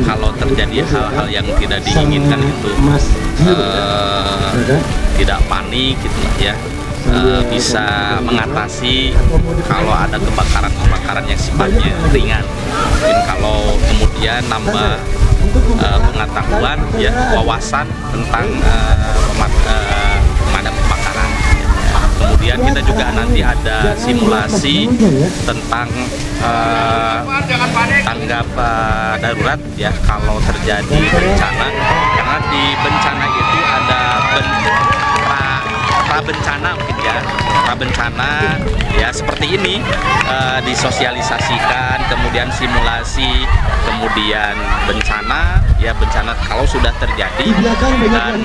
kalau terjadi hal-hal yang tidak diinginkan itu tidak panik gitu lah ya. Bisa mengatasi kalau ada kebakaran yang sifatnya ringan. Mungkin kalau kemudian nambah pengetahuan ya, wawasan tentang pemadam kebakaran. Kemudian kita juga nanti ada simulasi tentang tanggap darurat ya kalau terjadi bencana, karena di bencana itu ada bencana mungkin ya, bencana ya seperti ini disosialisasikan, kemudian simulasi, kemudian bencana kalau sudah terjadi, dan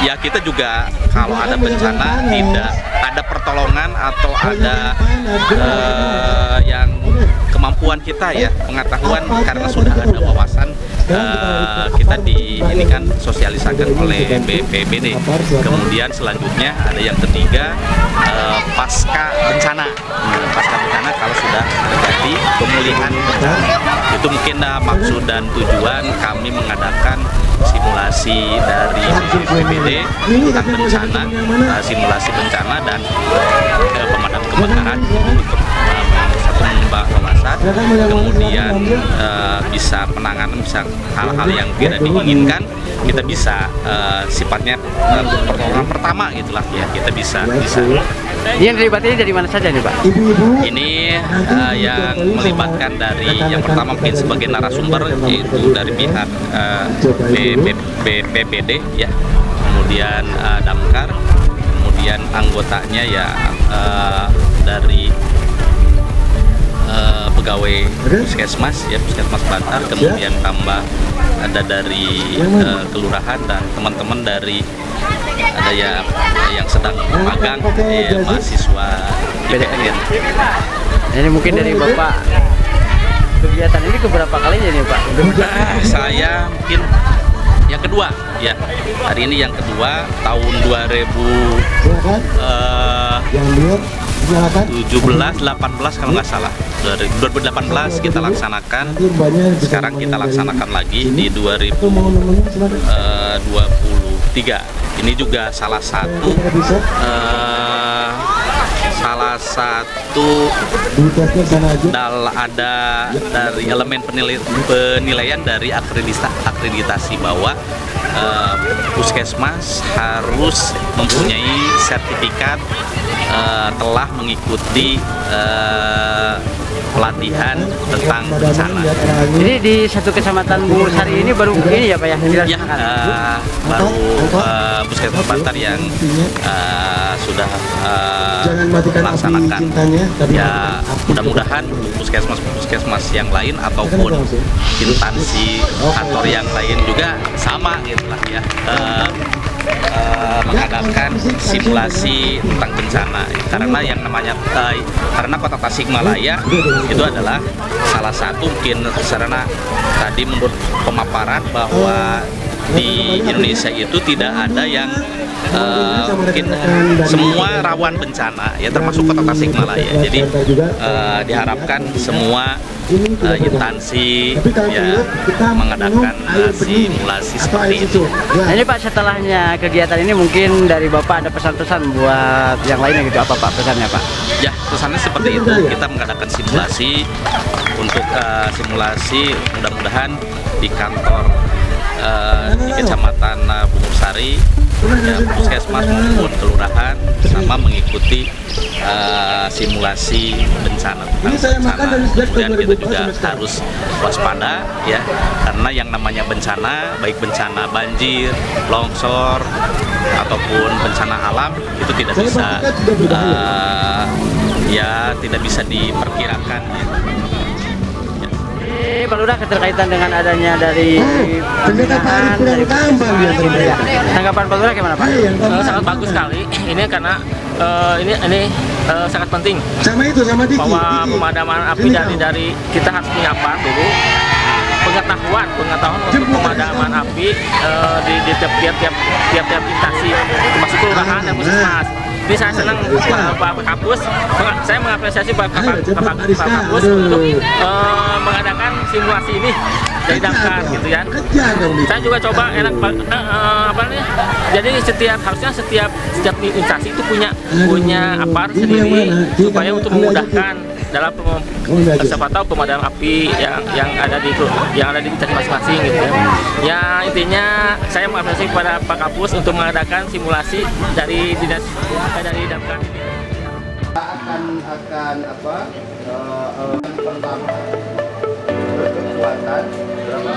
ya kita juga kalau ada bencana tidak ada pertolongan atau ada yang kemampuan kita ya, pengetahuan karena sudah ada wawasan kita ini kan sosialisasikan oleh BPBD. Kemudian selanjutnya ada yang ketiga pasca bencana. Pasca bencana kalau sudah terjadi pemulihan bencana. Itu mungkin maksud dan tujuan kami mengadakan simulasi dari BPBD tentang bencana, simulasi bencana dan pemadam kebakaran untuk menambah wawasan, kemudian bisa penanganan bisa hal-hal yang tidak diinginkan, kita bisa sifatnya pertolongan pertama gitulah ya, kita bisa. Ini yang terlibatnya dari mana saja nih Pak? Ini yang melibatkan dari yang pertama mungkin sebagai narasumber yaitu dari pihak BPBD ya, kemudian Damkar, kemudian anggotanya ya dari pegawai Puskesmas ya, Puskesmas Bantar, kemudian tambah ada dari kelurahan dan teman-teman dari ada yang sedang magang ya, mahasiswa IPN. Ini mungkin dari Bapak kegiatan ini keberapa kalinya nih Pak? Saya mungkin yang kedua ya, hari ini yang kedua, tahun 2017-18 kalau nggak salah, 2018 kita laksanakan, sekarang kita laksanakan lagi di 2023. Ini juga salah satu ada dari elemen penilaian dari akreditasi bahwa Puskesmas harus mempunyai sertifikat telah mengikuti pelatihan tentang bencana. Jadi di satu kecamatan Bungursari ini baru ini ya Pak ya? Ya, baru Puskesmas Bantar yang sudah melaksanakan. Ya, mudah-mudahan puskesmas yang lain ataupun instansi kantor yang lain juga sama gitulah ya, mengadakan simulasi tentang bencana, karena yang namanya karena Kota Tasikmalaya itu adalah salah satu mungkin sarana tadi menurut pemaparan bahwa di Indonesia itu tidak ada yang mungkin semua rawan bencana ya, termasuk Kota Tasikmalaya. Jadi diharapkan semua instansi ya mengadakan simulasi seperti itu. Nah ini Pak, setelahnya kegiatan ini mungkin dari Bapak ada pesan-pesan buat yang lainnya gitu, apa Pak pesannya Pak? Ya, pesannya seperti itu, kita mengadakan simulasi untuk simulasi mudah-mudahan di kantor di Kecamatan Bungursari ya, Puskesmas maupun kelurahan sama mengikuti simulasi bencana tentang bencana. Kemudian kita juga harus waspada ya, karena yang namanya bencana, baik bencana banjir, longsor ataupun bencana alam itu tidak bisa tidak bisa diperkirakan ya. Pak Lurah, keterkaitan dengan adanya dari pembinaan dari tanggapan Pak Lurah gimana Pak? Sangat bagus sekali ini, karena ini sangat penting bahwa pemadaman api dari kita harus menyapa dulu pengetahuan untuk pemadaman api di tiap instansi termasuk kelurahan dan puskesmas. Ini saya senang Pak Kapus, saya mengapresiasi Pak Kapus untuk mengadakan simulasi ini dari damkar gitu ya. Saya juga coba enak apa namanya. Jadi harusnya setiap instansi itu punya aparat sendiri supaya untuk memudahkan dalam siapa tahu pemadam api yang ada di instansi masing-masing gitu ya. Ya intinya saya mengapresiasi kepada Pak Kapus untuk mengadakan simulasi dari damkar ini. akan apa pertama berkekuatan berapa